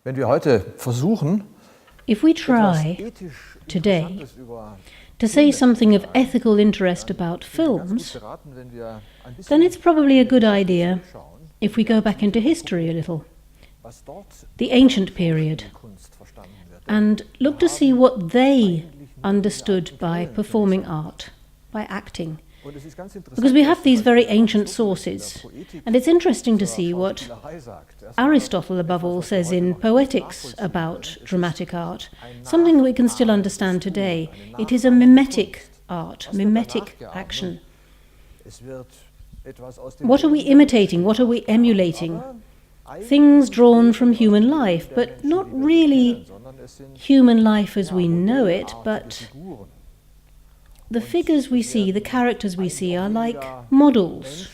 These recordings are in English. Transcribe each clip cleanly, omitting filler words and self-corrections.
Wenn wir heute versuchen, If we try today to say something of ethical interest about films, then it's probably a good idea if we go back into history a little, the ancient period, and look to see what they understood by performing art, by acting. Because we have these very ancient sources, and it's interesting to see what Aristotle, above all, says in Poetics about dramatic art, something we can still understand today. It is a mimetic art, mimetic action. What are we imitating? What are we emulating? Things drawn from human life, but not really human life as we know it, but the figures we see, the characters we see are like models.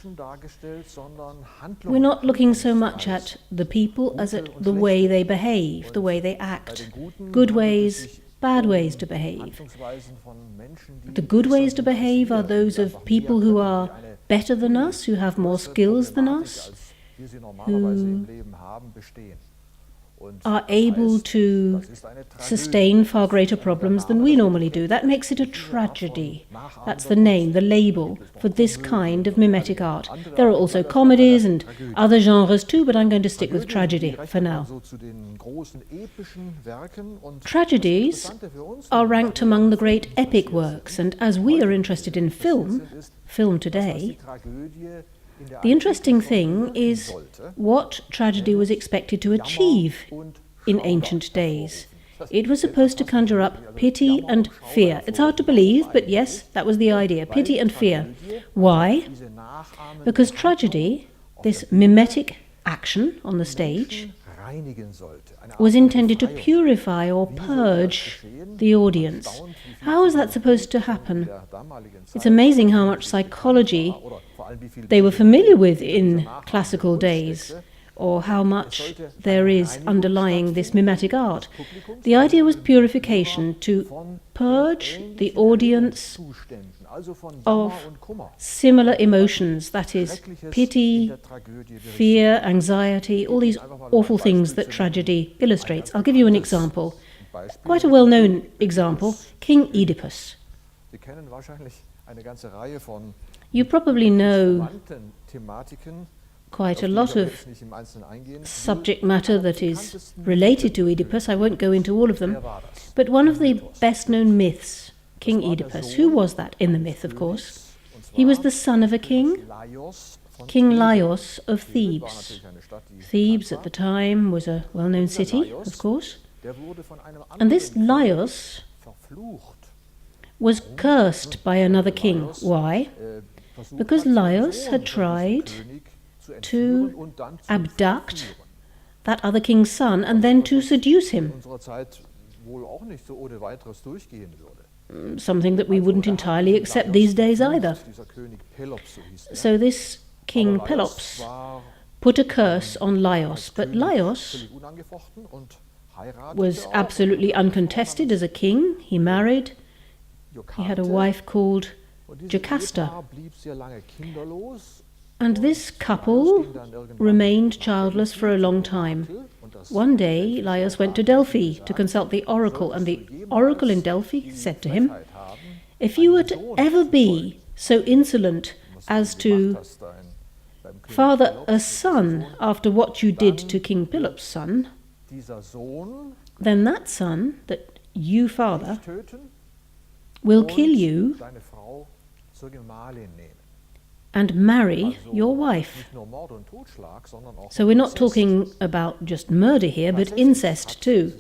We're not looking so much at the people as at the way they behave, the way they act. Good ways, bad ways to behave. The good ways to behave are those of people who are better than us, who have more skills than us, who are able to sustain far greater problems than we normally do. That makes it a tragedy. That's the name, the label for this kind of mimetic art. There are also comedies and other genres too, but I'm going to stick with tragedy for now. Tragedies are ranked among the great epic works, and as we are interested in film today, the interesting thing is what tragedy was expected to achieve in ancient days. It was supposed to conjure up pity and fear. It's hard to believe, but yes, that was the idea, pity and fear. Why? Because tragedy, this mimetic action on the stage, was intended to purify or purge the audience. How is that supposed to happen? It's amazing how much psychology they were familiar with in classical days, or how much there is underlying this mimetic art. The idea was purification, to purge the audience of similar emotions, that is, pity, fear, anxiety, all these awful things that tragedy illustrates. I'll give you an example, quite a well-known example, King Oedipus. You probably know quite a lot of subject matter that is related to Oedipus. I won't go into all of them. But one of the best-known myths, King Oedipus, who was that in the myth, of course? He was the son of a king, King Laios of Thebes. Thebes at the time was a well-known city, of course. And this Laios was cursed by another king. Why? Because Laios had tried to abduct that other king's son and then to seduce him. Something that we wouldn't entirely accept these days either. So this King Pelops put a curse on Laios, but Laios was absolutely uncontested as a king. He married. He had a wife called Jocasta. And this couple remained childless for a long time. One day, Laios went to Delphi to consult the oracle, and the oracle in Delphi said to him, "If you were to ever be so insolent as to father a son after what you did to King Pelops' son, then that son that you father will kill you and marry your wife." So we're not talking about just murder here, but incest too.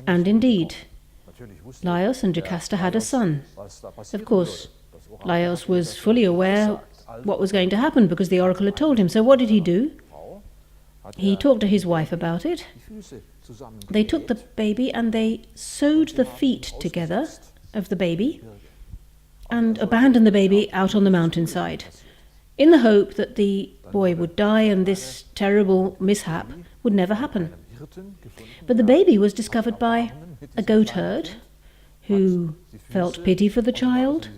And indeed, Laios and Jocasta had a son. Of course, Laios was fully aware what was going to happen because the oracle had told him. So what did he do? He talked to his wife about it. They took the baby and they sewed the feet together of the baby and abandoned the baby out on the mountainside in the hope that the boy would die and this terrible mishap would never happen. But the baby was discovered by a goatherd who felt pity for the child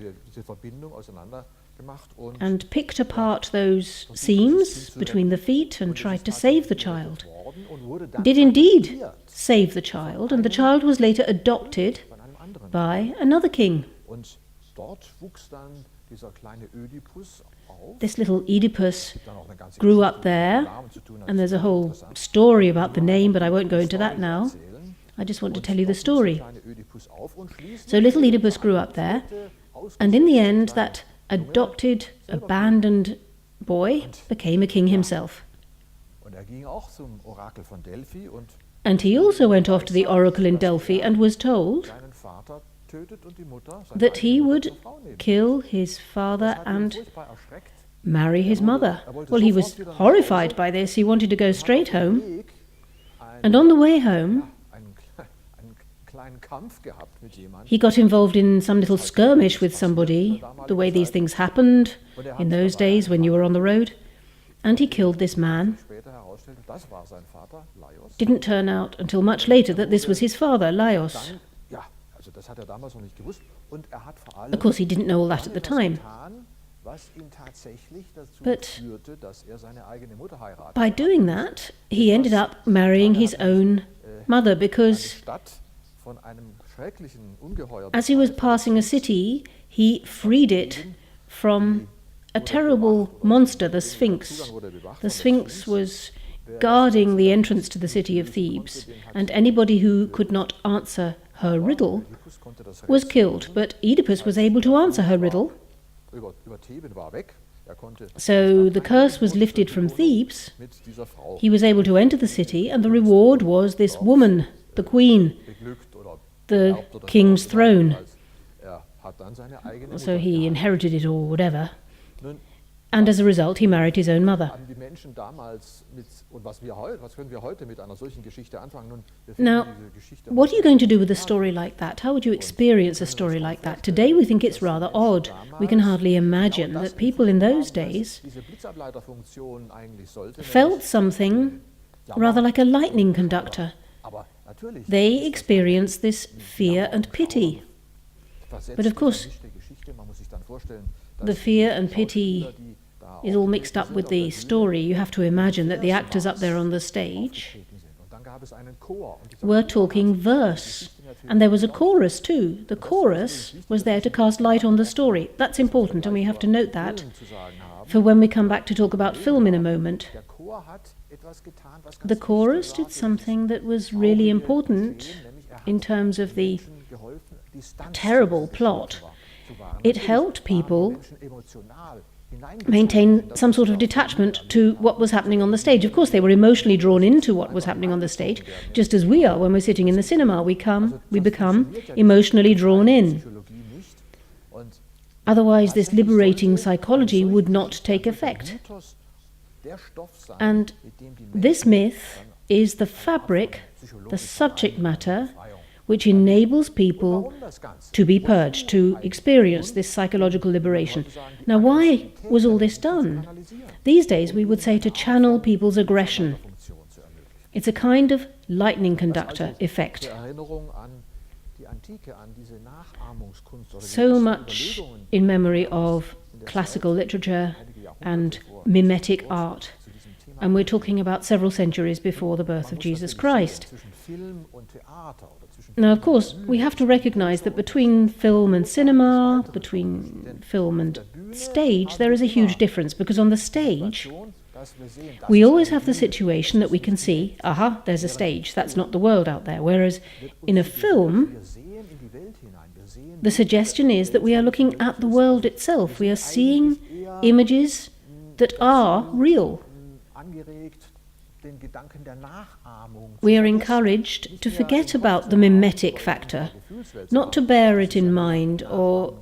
and picked apart those seams between the feet and tried to save the child. Did indeed save the child, and the child was later adopted by another king. This little Oedipus grew up there, and there's a whole story about the name, but I won't go into that now. I just want to tell you the story. So little Oedipus grew up there, and in the end, that adopted, abandoned boy became a king himself. And he also went off to the oracle in Delphi and was told that he would kill his father and marry his mother. Well, he was horrified by this. He wanted to go straight home. And on the way home, he got involved in some little skirmish with somebody, the way these things happened in those days when you were on the road. And he killed this man. Didn't turn out until much later that this was his father, Laios. Of course, he didn't know all that at the time. But by doing that, he ended up marrying his own mother, because as he was passing a city, he freed it from a terrible monster, the Sphinx. The Sphinx was guarding the entrance to the city of Thebes, and anybody who could not answer her riddle was killed. But Oedipus was able to answer her riddle. So the curse was lifted from Thebes. He was able to enter the city, and the reward was this woman, the queen, the king's throne. So he inherited it or whatever. And as a result, he married his own mother. Now, what are you going to do with a story like that? How would you experience a story like that? Today we think it's rather odd. We can hardly imagine that people in those days felt something rather like a lightning conductor. They experienced this fear and pity. But of course, the fear and pity is all mixed up with the story. You have to imagine that the actors up there on the stage were talking verse. And there was a chorus too. The chorus was there to cast light on the story. That's important, and we have to note that for when we come back to talk about film in a moment. The chorus did something that was really important in terms of the terrible plot. It helped people maintain some sort of detachment to what was happening on the stage. Of course, they were emotionally drawn into what was happening on the stage, just as we are when we're sitting in the cinema. We become emotionally drawn in. Otherwise, this liberating psychology would not take effect. And this myth is the fabric, the subject matter, which enables people to be purged, to experience this psychological liberation. Now, why was all this done? These days, we would say to channel people's aggression. It's a kind of lightning conductor effect. So much in memory of classical literature and mimetic art. And we're talking about several centuries before the birth of Jesus Christ. Now, of course, we have to recognize that between film and cinema, between film and stage, there is a huge difference, because on the stage, we always have the situation that we can see, aha, there's a stage, that's not the world out there. Whereas in a film, the suggestion is that we are looking at the world itself. We are seeing images that are real. We are encouraged to forget about the mimetic factor, not to bear it in mind, or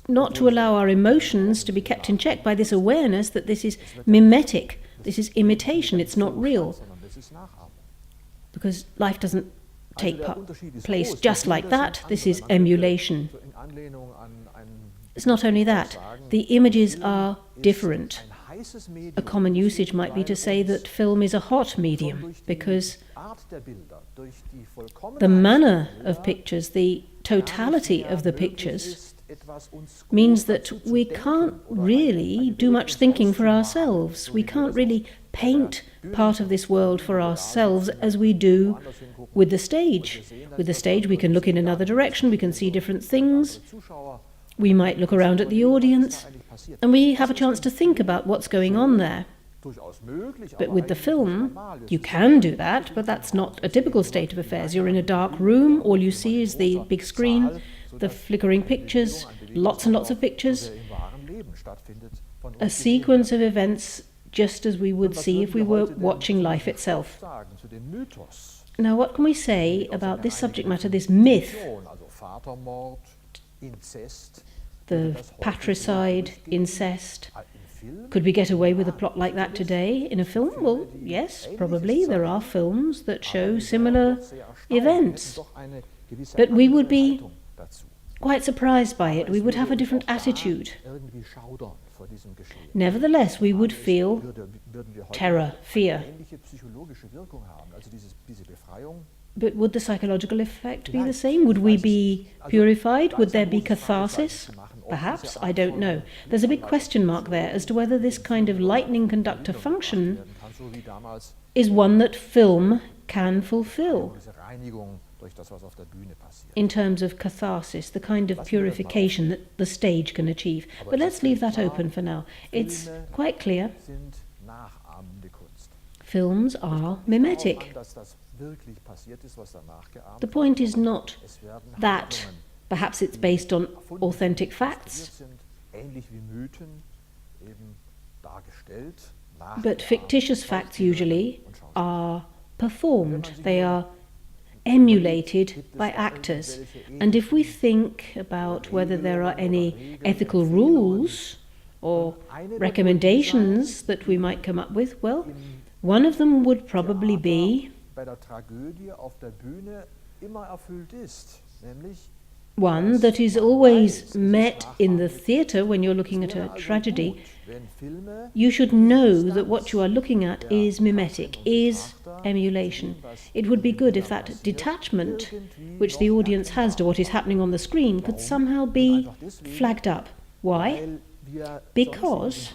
not to allow our emotions to be kept in check by this awareness that this is mimetic, this is imitation, it's not real. Because life doesn't take place just like that, this is emulation. It's not only that, the images are different. A common usage might be to say that film is a hot medium, because the manner of pictures, the totality of the pictures, means that we can't really do much thinking for ourselves. We can't really paint part of this world for ourselves as we do with the stage. With the stage, we can look in another direction, we can see different things, we might look around at the audience, and we have a chance to think about what's going on there. But with the film, you can do that, but that's not a typical state of affairs. You're in a dark room, all you see is the big screen, the flickering pictures, lots and lots of pictures, a sequence of events just as we would see if we were watching life itself. Now, what can we say about this subject matter, this myth, the patricide, incest? Could we get away with a plot like that today in a film? Well, yes, probably. There are films that show similar events. But we would be quite surprised by it. We would have a different attitude. Nevertheless, we would feel terror, fear. But would the psychological effect be the same? Would we be purified? Would there be catharsis? Perhaps, I don't know. There's a big question mark there as to whether this kind of lightning conductor function is one that film can fulfill in terms of catharsis, the kind of purification that the stage can achieve. But let's leave that open for now. It's quite clear. Films are mimetic. The point is not that perhaps it's based on authentic facts, but fictitious facts usually are performed. They are emulated by actors. And if we think about whether there are any ethical rules or recommendations that we might come up with, well, one of them would probably be one that is always met in the theatre when you're looking at a tragedy. You should know that what you are looking at is mimetic, is emulation. It would be good if that detachment which the audience has to what is happening on the screen could somehow be flagged up. Why? Because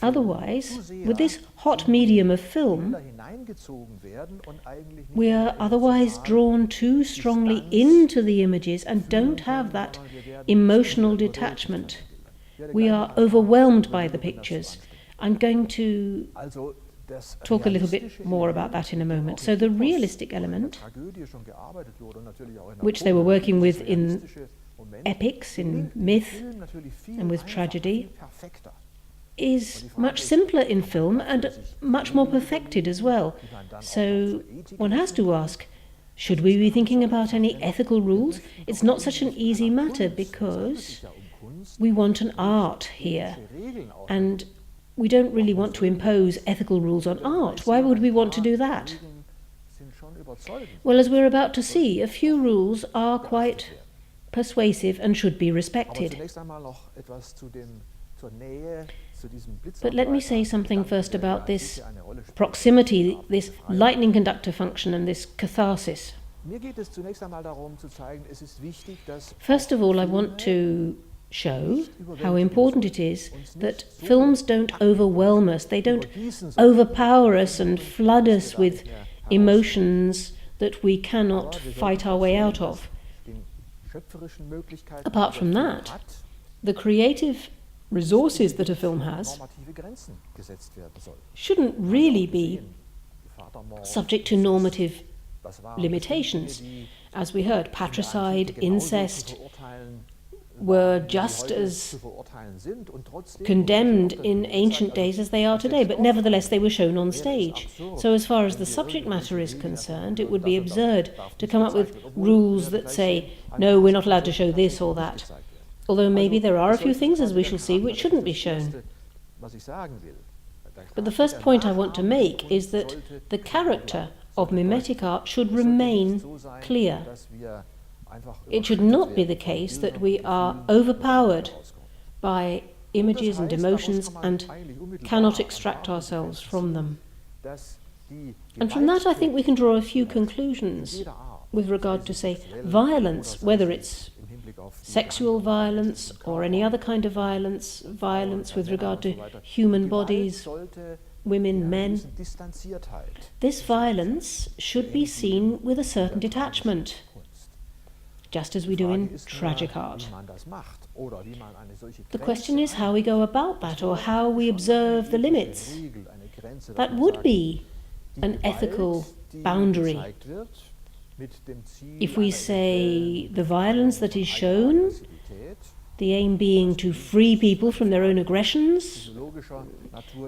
otherwise, with this hot medium of film, we are otherwise drawn too strongly into the images and don't have that emotional detachment. We are overwhelmed by the pictures. I'm going to talk a little bit more about that in a moment. So the realistic element, which they were working with in epics, in myth, and with tragedy, is much simpler in film and much more perfected as well. So one has to ask, should we be thinking about any ethical rules? It's not such an easy matter because we want an art here, and we don't really want to impose ethical rules on art. Why would we want to do that? Well, as we're about to see, a few rules are quite persuasive and should be respected. But let me say something first about this proximity, this lightning conductor function and this catharsis. First of all, I want to show how important it is that films don't overwhelm us, they don't overpower us and flood us with emotions that we cannot fight our way out of. Apart from that, the creative resources that a film has shouldn't really be subject to normative limitations. As we heard, patricide, incest were just as condemned in ancient days as they are today, but nevertheless they were shown on stage. So as far as the subject matter is concerned, it would be absurd to come up with rules that say, no, we're not allowed to show this or that. Although maybe there are a few things, as we shall see, which shouldn't be shown. But the first point I want to make is that the character of mimetic art should remain clear. It should not be the case that we are overpowered by images and emotions and cannot extract ourselves from them. And from that I think we can draw a few conclusions with regard to, say, violence, whether it's sexual violence or any other kind of violence, violence with regard to human bodies, women, men. This violence should be seen with a certain detachment, just as we do in tragic art. The question is how we go about that, or how we observe the limits. That would be an ethical boundary. If we say the violence that is shown, the aim being to free people from their own aggressions,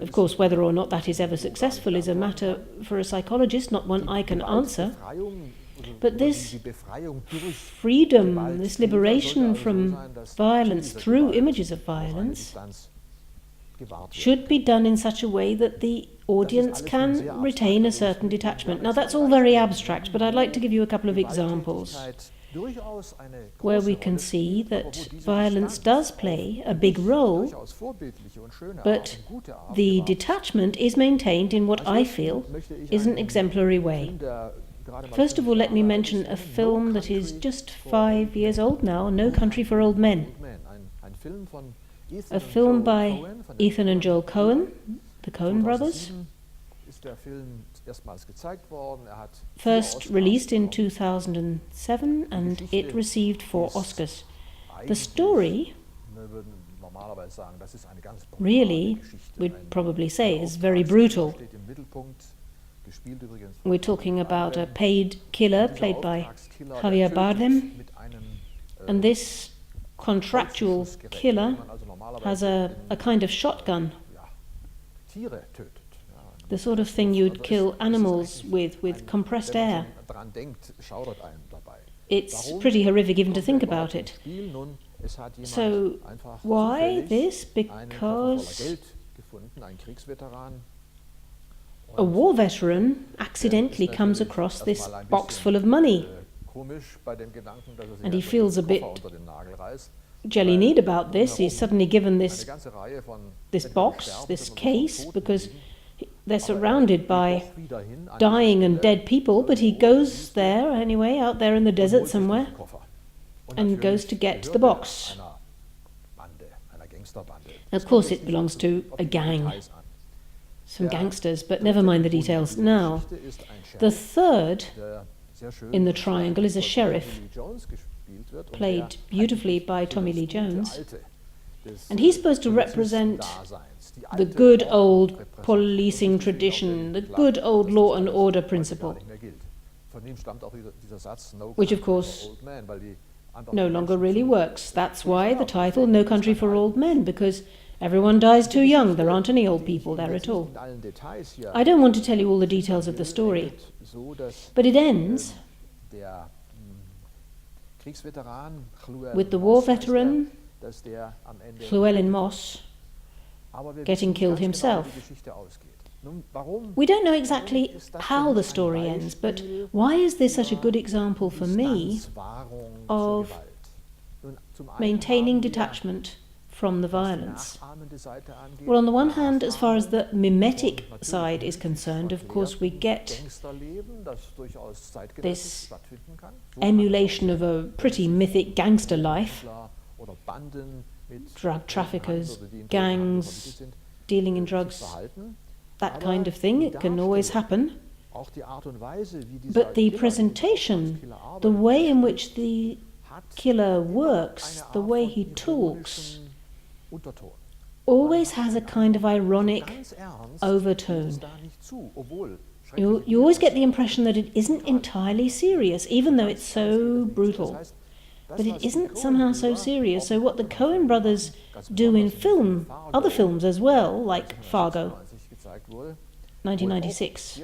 of course, whether or not that is ever successful is a matter for a psychologist, not one I can answer. But this freedom, this liberation from violence through images of violence, should be done in such a way that the audience can retain a certain detachment. Now, that's all very abstract, but I'd like to give you a couple of examples where we can see that violence does play a big role, but the detachment is maintained in what I feel is an exemplary way. First of all, let me mention a film that is just 5 years old now, No Country for Old Men. A film by Ethan and Joel Coen, the Coen brothers. First released in 2007, and it received 4 Oscars. The story, really, we'd probably say, is very brutal. We're talking about a paid killer played by Javier Bardem, and this contractual killer has a kind of shotgun, the sort of thing you'd kill animals with compressed air. It's pretty horrific even to think about it. So why this? Because a war veteran accidentally comes across this box full of money, and he feels a bit jelly-kneed about this. He's suddenly given this box, this case, because they're surrounded by dying and dead people, but he goes there anyway, out there in the desert somewhere, and goes to get the box. Of course it belongs to a gang, some gangsters, but never mind the details. Now, the third in the triangle is a sheriff, played beautifully by Tommy Lee Jones, and he's supposed to represent the good old policing tradition, the good old law and order principle, which of course no longer really works. That's why the title No Country for Old Men, because everyone dies too young. There aren't any old people there at all. I don't want to tell you all the details of the story, but it ends with the war veteran, Llewellyn Moss, getting killed himself. We don't know exactly how the story ends, but why is this such a good example for me of maintaining detachment from the violence? Well, on the one hand, as far as the mimetic side is concerned, of course we get this emulation of a pretty mythic gangster life, drug traffickers, gangs, dealing in drugs, that kind of thing. It can always happen. But the presentation, the way in which the killer works, the way he talks, always has a kind of ironic overtone. You always get the impression that it isn't entirely serious, even though it's so brutal. But it isn't somehow so serious. So what the Coen brothers do in film, other films as well, like Fargo, 1996,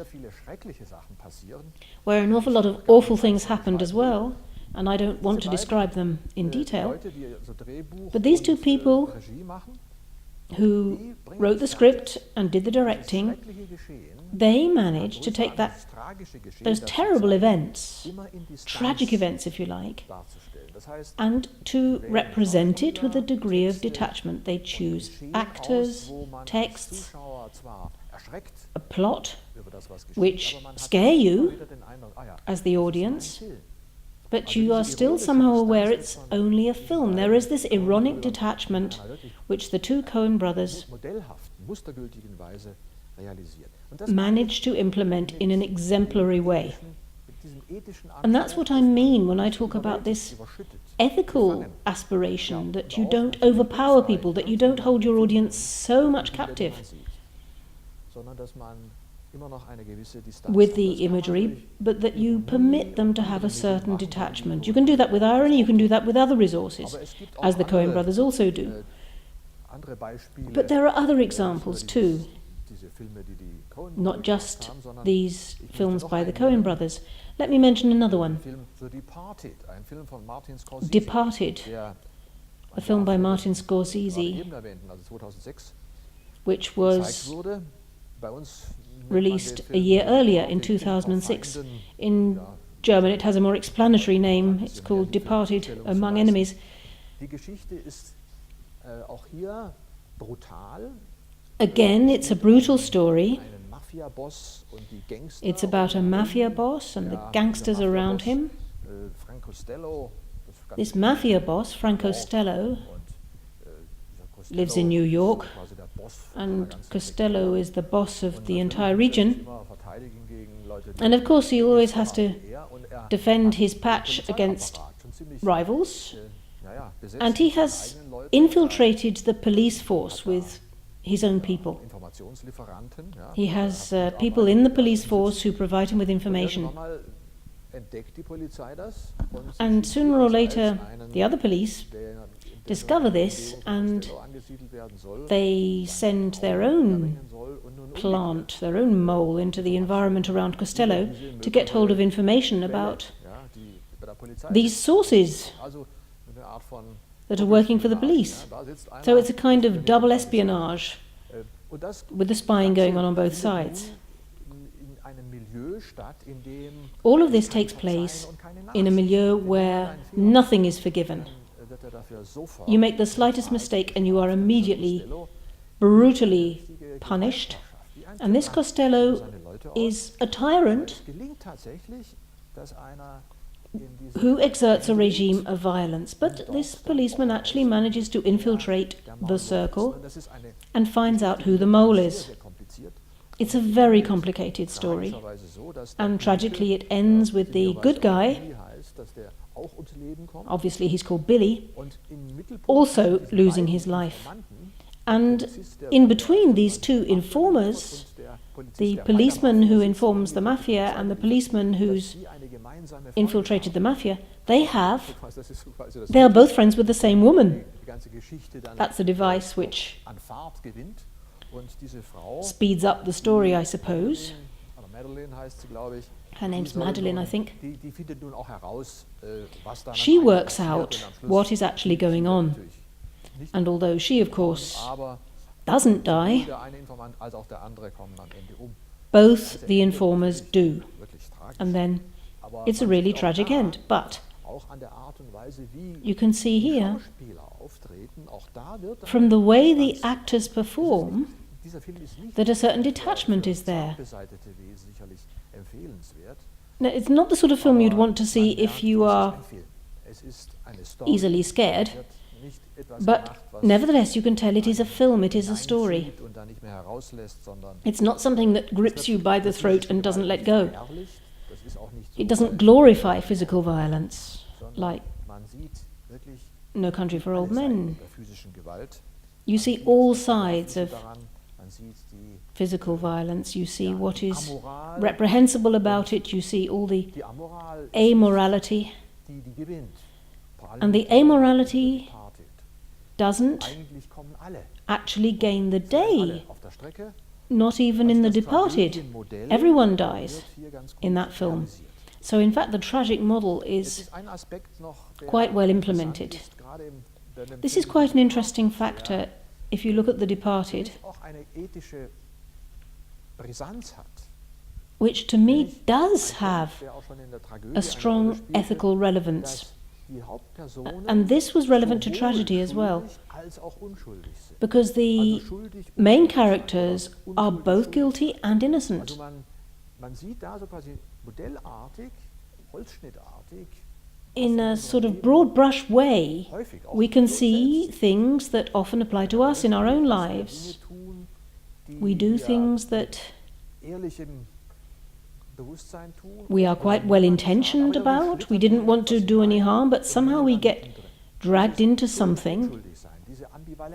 where an awful lot of awful things happened as well, and I don't want to describe them in detail. But these two people who wrote the script and did the directing, they managed to take those terrible events, tragic events if you like, and to represent it with a degree of detachment. They choose actors, texts, a plot which scare you as the audience, But you are still somehow aware it's only a film. There is this ironic detachment which the two Coen brothers managed to implement in an exemplary way. And that's what I mean when I talk about this ethical aspiration, that you don't overpower people, that you don't hold your audience so much captive with the imagery, but that you permit them to have a certain detachment. You can do that with irony, you can do that with other resources, as the Coen brothers also do. But there are other examples too, not just these films by the Coen brothers. Let me mention another one. Departed, a film by Martin Scorsese, which was released a year earlier in 2006. In German it has a more explanatory name. It's called Departed Among Enemies. Again, it's a brutal story. It's about a mafia boss and the gangsters around him. This mafia boss, Frank Costello, lives in New York, and Costello is the boss of the entire region. And of course he always has to defend his patch against rivals, and he has infiltrated the police force with his own people. He has people in the police force who provide him with information. And sooner or later, the other police discover this, and they send their own plant, their own mole, into the environment around Costello to get hold of information about these sources that are working for the police. So it's a kind of double espionage with the spying going on both sides. All of this takes place in a milieu where nothing is forgiven. You make the slightest mistake and you are immediately brutally punished. And this Costello is a tyrant who exerts a regime of violence. But this policeman actually manages to infiltrate the circle and finds out who the mole is. It's a very complicated story, and tragically it ends with the good guy, obviously he's called Billy, also losing his life. And in between these two informers, the policeman who informs the mafia and the policeman who's infiltrated the mafia, they are both friends with the same woman. That's a device which speeds up the story, I suppose. Her name's Madeline, I think. She works out what is actually going on. And although she, of course, doesn't die, both the informers do. And then it's a really tragic end. But you can see here, from the way the actors perform, that a certain detachment is there. Now, it's not the sort of film you'd want to see if you are easily scared, but nevertheless you can tell it is a film, it is a story. It's not something that grips you by the throat and doesn't let go. It doesn't glorify physical violence like No Country for Old Men. You see all sides of physical violence. You see what is reprehensible about it. You see all the amorality. And the amorality doesn't actually gain the day, not even in The Departed. Everyone dies in that film. So in fact the tragic model is quite well implemented. This is quite an interesting factor if you look at The Departed, which to me does have a strong ethical relevance. And this was relevant to tragedy as well, because the main characters are both guilty and innocent. in a sort of broad brush way, we can see things that often apply to us in our own lives. We do things that we are quite well intentioned about. We didn't want to do any harm, but somehow we get dragged into something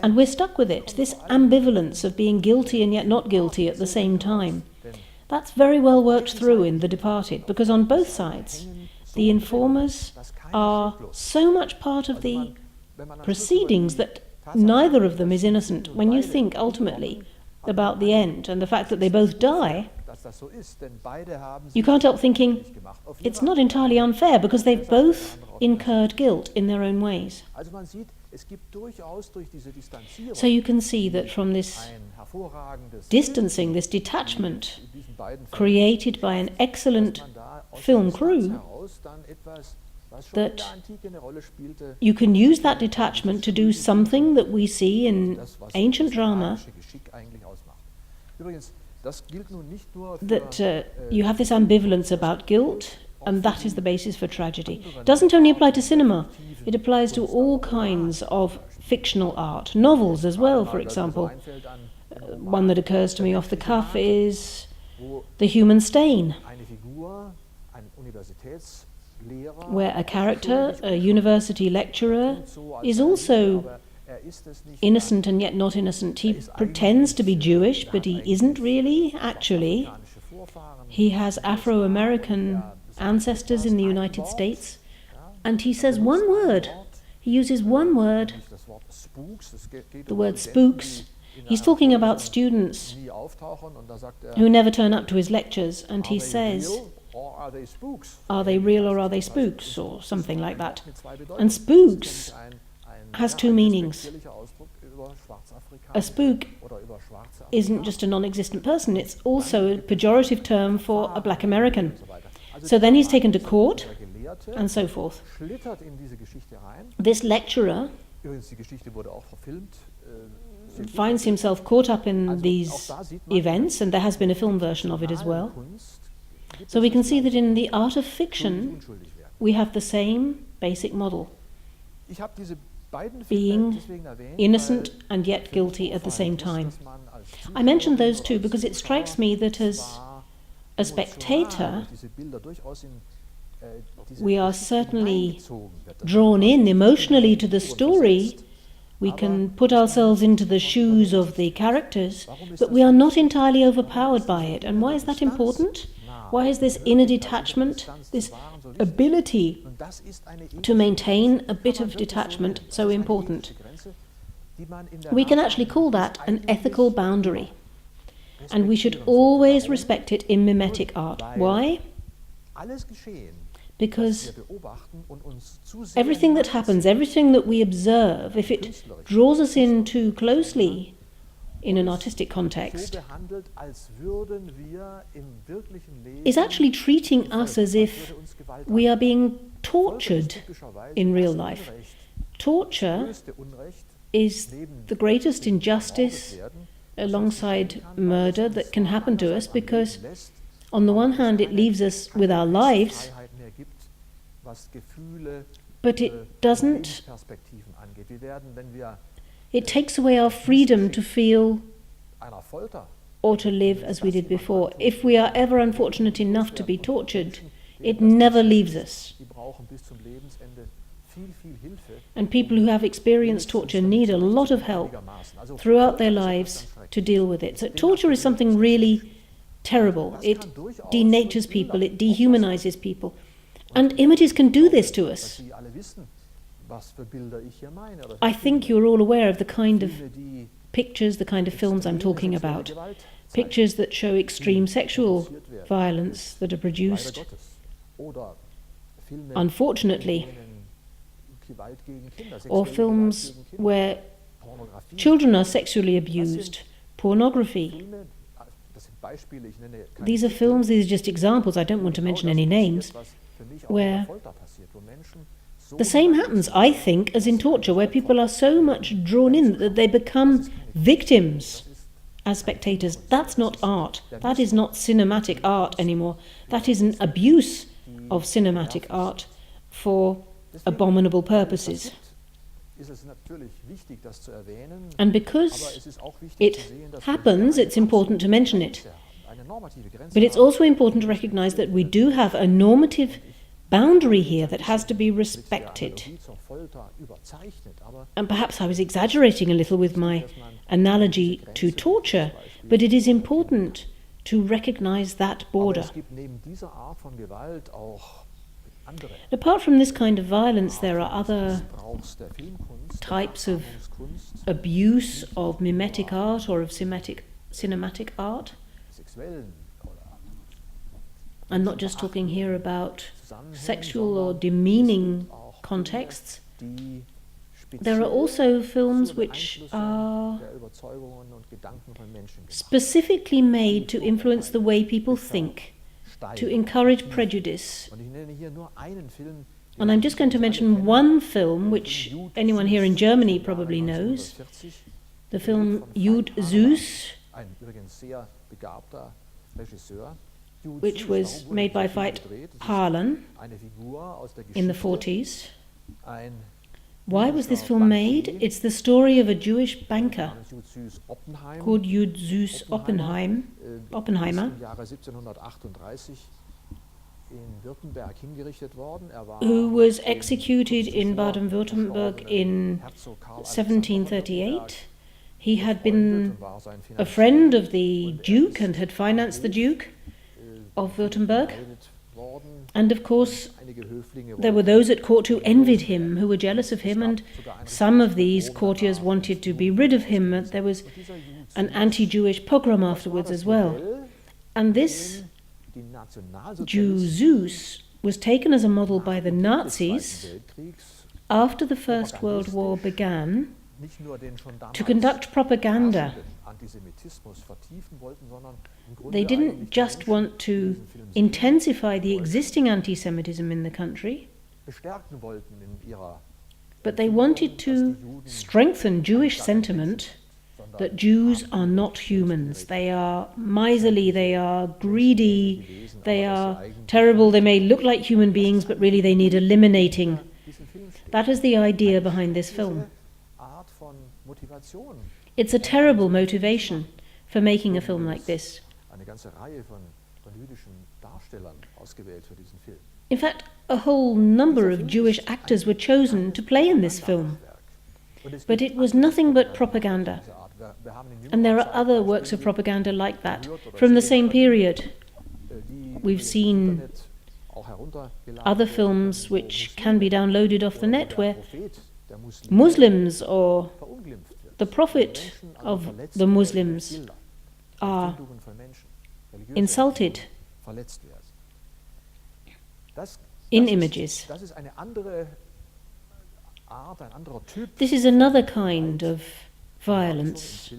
and we're stuck with it. This ambivalence of being guilty and yet not guilty at the same time. That's very well worked through in The Departed, because on both sides, the informers are so much part of the proceedings that neither of them is innocent. When you think ultimately about the end and the fact that they both die, you can't help thinking it's not entirely unfair because they've both incurred guilt in their own ways. So you can see that from this distancing, this detachment created by an excellent film crew, that you can use that detachment to do something that we see in ancient drama, that you have this ambivalence about guilt, and that is the basis for tragedy. It doesn't only apply to cinema, it applies to all kinds of fictional art, novels as well, for example. One that occurs to me off the cuff is The Human Stain, where a character, a university lecturer, is also innocent and yet not innocent. He pretends to be Jewish, but he isn't really, actually. He has Afro-American ancestors in the United States, and he says one word. He uses one word, the word spooks. He's talking about students who never turn up to his lectures, and he says, are they real or are they spooks, or something like that. And spooks has two meanings. A spook isn't just a non-existent person, it's also a pejorative term for a black American. So then he's taken to court, and so forth. This lecturer finds himself caught up in these events, and there has been a film version of it as well. So we can see that in the art of fiction, we have the same basic model, being innocent and yet guilty at the same time. I mentioned those two because it strikes me that as a spectator, we are certainly drawn in emotionally to the story. We can put ourselves into the shoes of the characters, but we are not entirely overpowered by it. And why is that important? Why is this inner detachment, this ability to maintain a bit of detachment so important? We can actually call that an ethical boundary. And we should always respect it in mimetic art. Why? Because everything that happens, everything that we observe, if it draws us in too closely in an artistic context, is actually treating us as if we are being tortured in real life. Torture is the greatest injustice alongside murder that can happen to us, because on the one hand it leaves us with our lives, but it doesn't. It takes away our freedom to feel or to live as we did before. If we are ever unfortunate enough to be tortured, it never leaves us. And people who have experienced torture need a lot of help throughout their lives to deal with it. So torture is something really terrible. It denatures people, it dehumanizes people. And images can do this to us. I think you're all aware of the kind of pictures, the kind of films I'm talking about. Pictures that show extreme sexual violence that are produced, unfortunately, or films where children are sexually abused, pornography. These are films, these are just examples, I don't want to mention any names, where the same happens, I think, as in torture, where people are so much drawn in that they become victims as spectators. That's not art. That is not cinematic art anymore. That is an abuse of cinematic art for abominable purposes. And because it happens, it's important to mention it. But it's also important to recognize that we do have a normative boundary here that has to be respected. And perhaps I was exaggerating a little with my analogy to torture, but it is important to recognize that border. Apart from this kind of violence, there are other types of abuse of mimetic art or of cinematic art. I'm not just talking here about sexual or demeaning contexts. There are also films which are specifically made to influence the way people think, to encourage prejudice. And I'm just going to mention one film which anyone here in Germany probably knows, the film Jud Süß, which was made by Veit Harlan in the 40s. Why was this film made? It's the story of a Jewish banker called Jud Süß Oppenheimer, who was executed in Baden-Württemberg in 1738. He had been a friend of the Duke and had financed the Duke of Württemberg. And of course, there were those at court who envied him, who were jealous of him, and some of these courtiers wanted to be rid of him. There was an anti-Jewish pogrom afterwards as well. And this Jew Süß was taken as a model by the Nazis after the First World War began to conduct propaganda. They didn't just want to intensify the existing anti-Semitism in the country, but they wanted to strengthen Jewish sentiment that Jews are not humans. They are miserly, they are greedy, they are terrible, they may look like human beings, but really they need eliminating. That is the idea behind this film. It's a terrible motivation for making a film like this. In fact, a whole number of Jewish actors were chosen to play in this film. But it was nothing but propaganda. And there are other works of propaganda like that from the same period. We've seen other films which can be downloaded off the net where Muslims or the Prophet of the Muslims are insulted in images. This is another kind of violence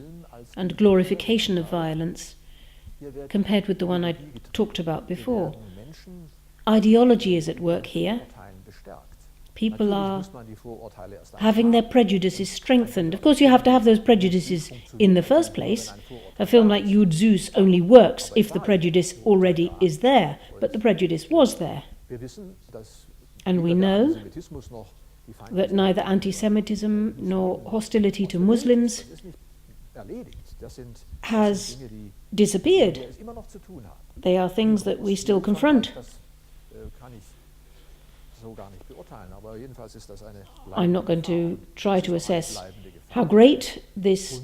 and glorification of violence compared with the one I talked about before. Ideology is at work here. People are having their prejudices strengthened. Of course, you have to have those prejudices in the first place. A film like Jud Süß only works if the prejudice already is there, but the prejudice was there. And we know that neither anti-Semitism nor hostility to Muslims has disappeared. They are things that we still confront. I'm not going to try to assess how great this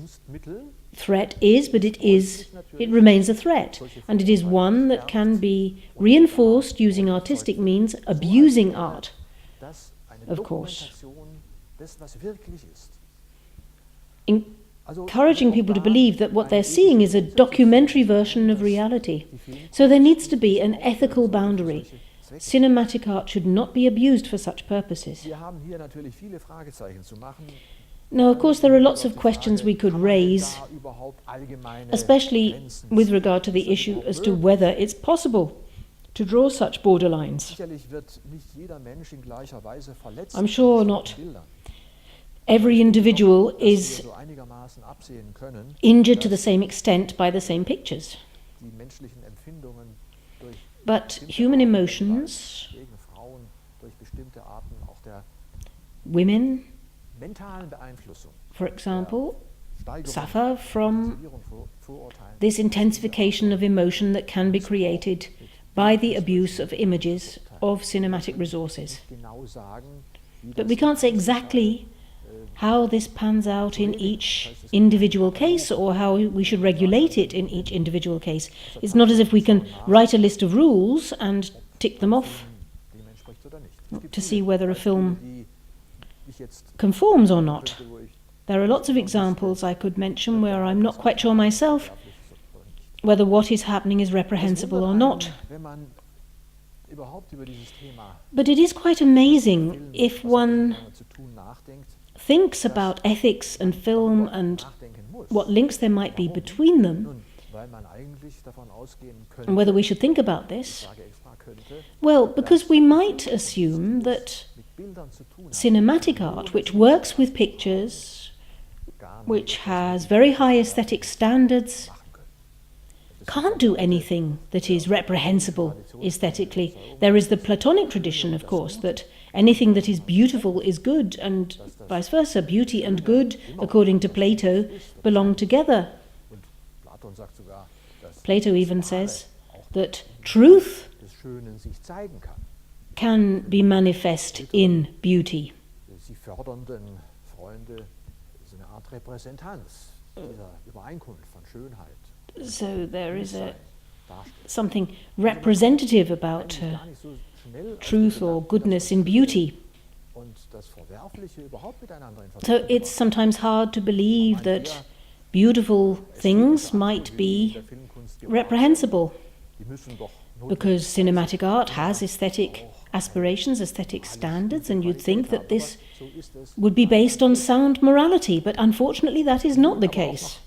threat is, but it remains a threat, and it is one that can be reinforced using artistic means, abusing art, of course. Encouraging people to believe that what they're seeing is a documentary version of reality. So there needs to be an ethical boundary. Cinematic art should not be abused for such purposes. Now, of course, there are lots of questions we could raise, especially with regard to the issue as to whether it's possible to draw such borderlines. I'm sure not every individual is injured to the same extent by the same pictures. But human emotions Women, for example, suffer from this intensification of emotion that can be created by the abuse of images of cinematic resources. But we can't say exactly how this pans out in each individual case or how we should regulate it in each individual case. It's not as if we can write a list of rules and tick them off to see whether a film conforms or not. There are lots of examples I could mention where I'm not quite sure myself whether what is happening is reprehensible or not. But it is quite amazing if one thinks about ethics and film and what links there might be between them, and whether we should think about this. Well, because we might assume that cinematic art, which works with pictures, which has very high aesthetic standards, can't do anything that is reprehensible aesthetically. There is the Platonic tradition, of course, that anything that is beautiful is good, and vice versa. Beauty and good, according to Plato, belong together. Plato even says that truth can be manifest in beauty. So there is something representative about truth or goodness in beauty. So it's sometimes hard to believe that beautiful things might be reprehensible, because cinematic art has aesthetic aspirations, aesthetic standards, and you'd think that this would be based on sound morality, but unfortunately that is not the case.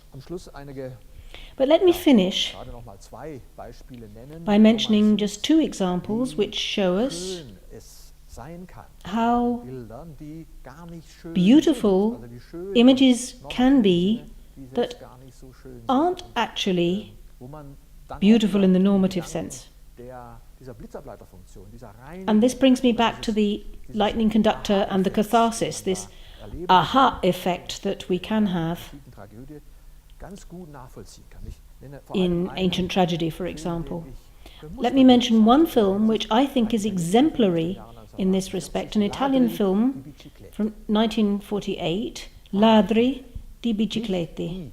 But let me finish by mentioning just two examples which show us how beautiful images can be that aren't actually beautiful in the normative sense. And this brings me back to the lightning conductor and the catharsis, this aha effect that we can have in ancient tragedy, for example. Let me mention one film which I think is exemplary in this respect, an Italian film from 1948, Ladri di biciclette,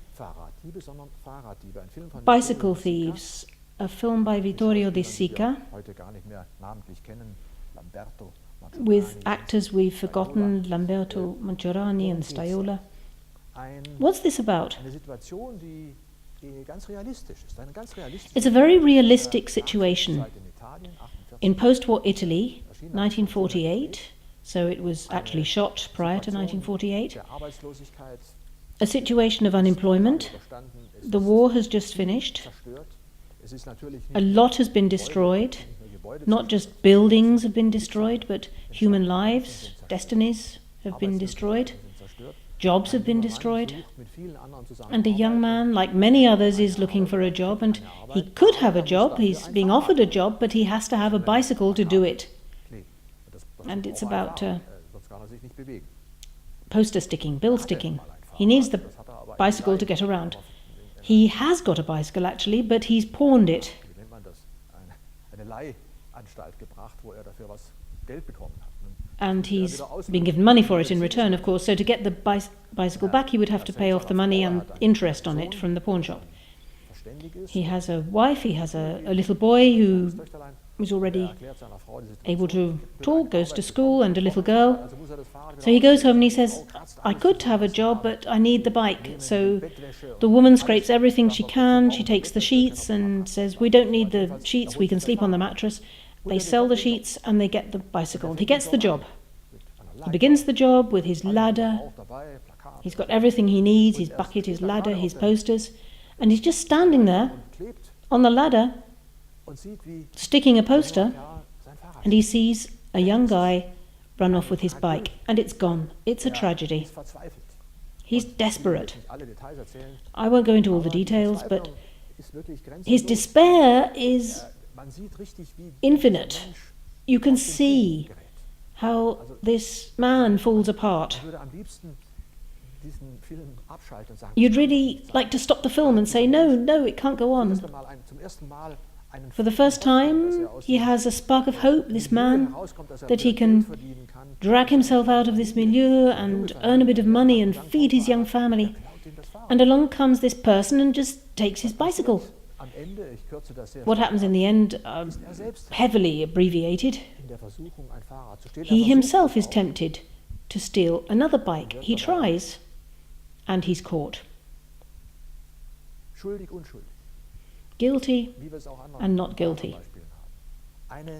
Bicycle Thieves, a film by Vittorio De Sica, with actors we've forgotten, Lamberto Maggiorani and Staiola. What's this about? It's a very realistic situation. In post-war Italy, 1948, so it was actually shot prior to 1948, a situation of unemployment. The war has just finished. A lot has been destroyed. Not just buildings have been destroyed, but human lives, destinies have been destroyed. Jobs have been destroyed. And a young man, like many others, is looking for a job, and he could have a job. He's being offered a job, but he has to have a bicycle to do it. And it's about poster sticking, bill sticking. He needs the bicycle to get around. He has got a bicycle, actually, but he's pawned it. And he's been given money for it in return, of course, so to get the bicycle back he would have to pay off the money and interest on it from the pawn shop. He has a wife, he has a little boy who is already able to talk, goes to school, and a little girl. So he goes home and he says, I could have a job, but I need the bike. So the woman scrapes everything she can, she takes the sheets and says, we don't need the sheets, we can sleep on the mattress. They sell the sheets and they get the bicycle. He gets the job. He begins the job with his ladder. He's got everything he needs, his bucket, his ladder, his posters. And he's just standing there on the ladder, sticking a poster, and he sees a young guy run off with his bike, and it's gone. It's a tragedy. He's desperate. I won't go into all the details, but his despair is infinite. You can see how this man falls apart. You'd really like to stop the film and say, no, it can't go on. For the first time, he has a spark of hope, this man, that he can drag himself out of this milieu and earn a bit of money and feed his young family. And along comes this person and just takes his bicycle. What happens in the end, heavily abbreviated. He himself is tempted to steal another bike. He tries, and he's caught. Guilty and not guilty,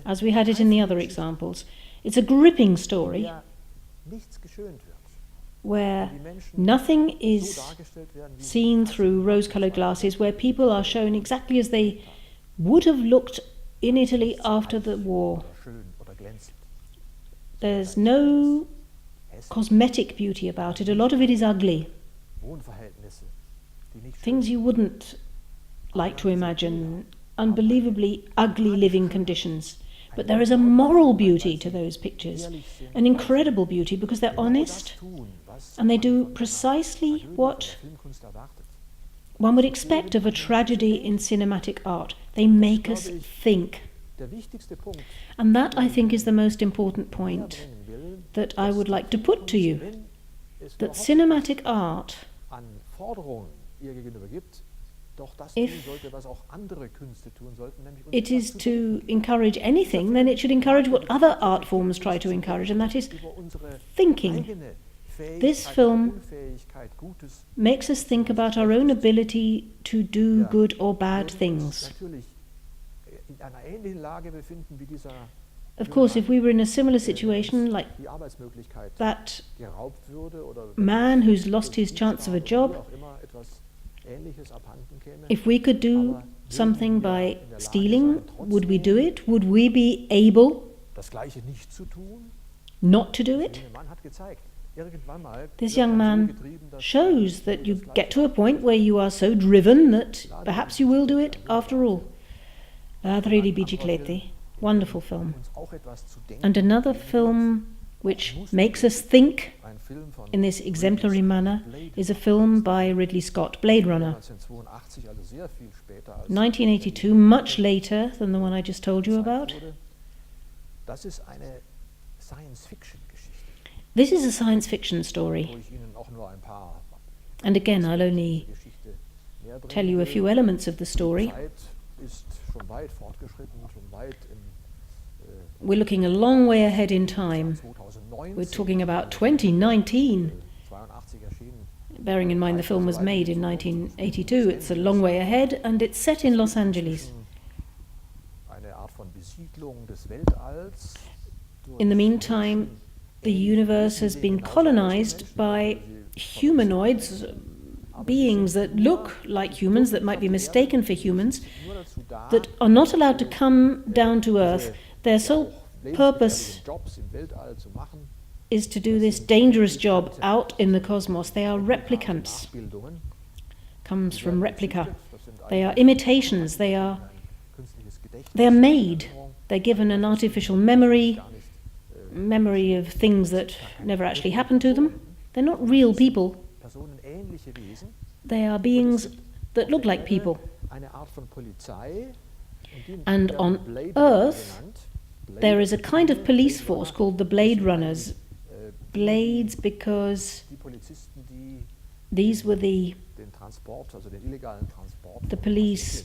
as we had it in the other examples. It's a gripping story where nothing is seen through rose-coloured glasses, where people are shown exactly as they would have looked in Italy after the war. There's no cosmetic beauty about it. A lot of it is ugly. Things you wouldn't like to imagine, unbelievably ugly living conditions. But there is a moral beauty to those pictures, an incredible beauty, because they're honest and they do precisely what one would expect of a tragedy in cinematic art. They make us think. And that, I think, is the most important point that I would like to put to you, that cinematic art, if it is to encourage anything, then it should encourage what other art forms try to encourage, and that is thinking. This film makes us think about our own ability to do good or bad things. Of course, if we were in a similar situation, like that man who's lost his chance of a job, if we could do something by stealing, would we do it? Would we be able not to do it? This young man shows that you get to a point where you are so driven that perhaps you will do it after all. Ladri di biciclette, wonderful film. And another film which makes us think in this exemplary manner is a film by Ridley Scott, Blade Runner. 1982, much later than the one I just told you about. This is a science fiction story. And again, I'll only tell you a few elements of the story. We're looking a long way ahead in time. We're talking about 2019. Bearing in mind the film was made in 1982, it's a long way ahead, and it's set in Los Angeles. In the meantime, the universe has been colonized by humanoids, beings that look like humans, that might be mistaken for humans, that are not allowed to come down to Earth. Their sole purpose is to do this dangerous job out in the cosmos. They are replicants. Comes from replica. They are imitations. They are made. They're given an artificial memory of things that never actually happened to them. They're not real people. They are beings that look like people. And on Earth, there is a kind of police force called the Blade Runners. Blades because these were the police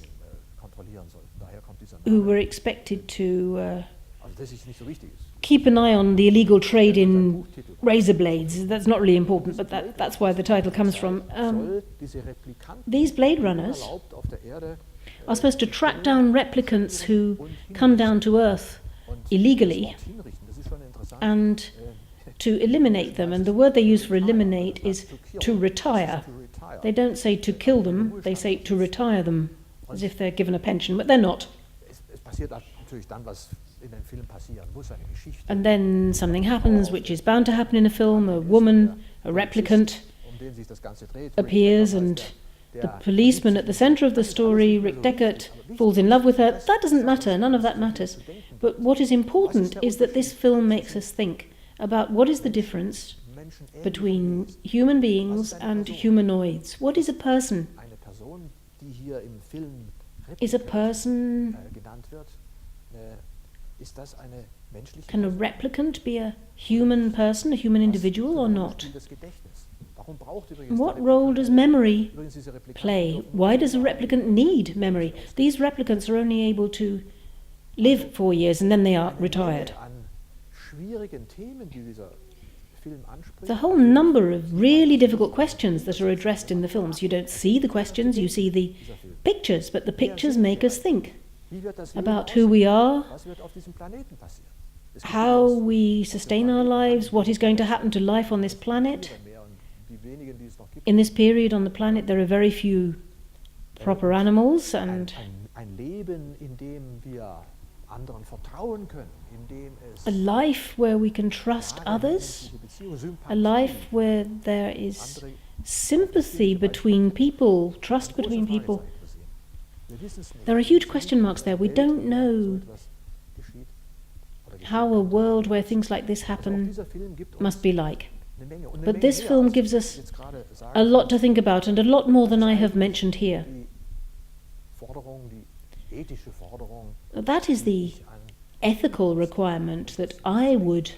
who were expected to keep an eye on the illegal trade in razor blades. That's not really important, but that's where the title comes from. These Blade Runners are supposed to track down replicants who come down to Earth illegally and to eliminate them. And the word they use for eliminate is to retire. They don't say to kill them, they say to retire them, as if they're given a pension, but they're not. And then something happens which is bound to happen in a film. A woman, a replicant, appears and the policeman at the center of the story, Rick Deckard, falls in love with her. That doesn't matter, none of that matters. But what is important is that this film makes us think about what is the difference between human beings and humanoids. What is a person? Is a person... Can a replicant be a human person, a human individual, or not? What role does memory play? Why does a replicant need memory? These replicants are only able to live 4 years and then they are retired. The whole number of really difficult questions that are addressed in the films. You don't see the questions, you see the pictures, but the pictures make us think about who we are, how we sustain our lives, what is going to happen to life on this planet. In this period on the planet there are very few proper animals, and a life where we can trust others, a life where there is sympathy between people, trust between people. There are huge question marks there. We don't know how a world where things like this happen must be like. But this film gives us a lot to think about, and a lot more than I have mentioned here. That is the ethical requirement that I would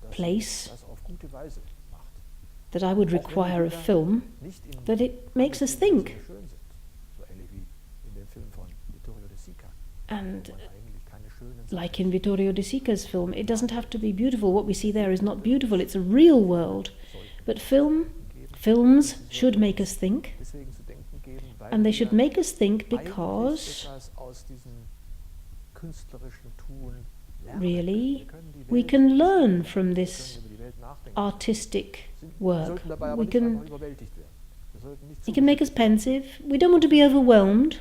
place, that I would require of film, that it makes us think. And like in Vittorio De Sica's film, it doesn't have to be beautiful. What we see there is not beautiful, it's a real world. But films should make us think. And they should make us think because really we can learn from this artistic work. It can make us pensive. We don't want to be overwhelmed.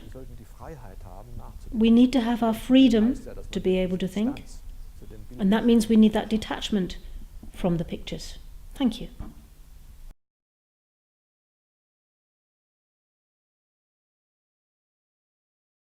We need to have our freedom to be able to think, and that means we need that detachment from the pictures. Thank you.